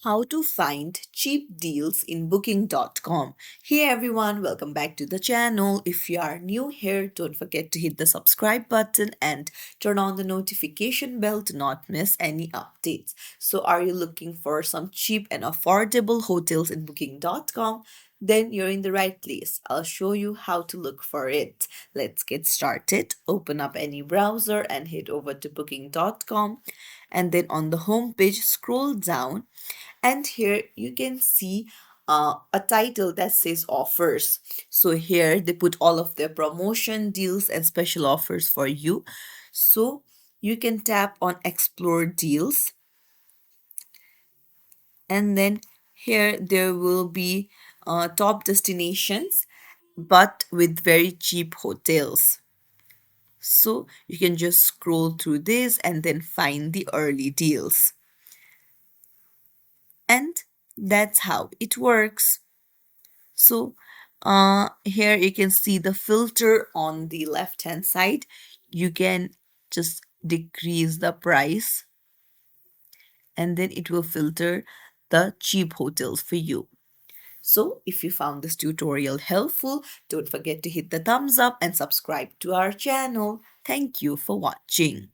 How to find cheap deals in booking.com. Hey everyone, welcome back to the channel. If you are new here, don't forget to hit the subscribe button and turn on the notification bell to not miss any updates. So, are you looking for some cheap and affordable hotels in booking.com? Then you're in the right place. I'll show you how to look for it. Let's get started. Open up any browser and head over to booking.com, and then on the home page scroll down, and here you can see a title that says offers. So here they put all of their promotion deals and special offers for you. So you can tap on explore deals, and then here there will be top destinations but with very cheap hotels. So you can just scroll through this and then find the early deals, and that's how it works. So here you can see the filter on the left hand side. You can just decrease the price, and then it will filter the cheap hotels for you. So if you found this tutorial helpful, don't forget to hit the thumbs up and subscribe to our channel. Thank you for watching.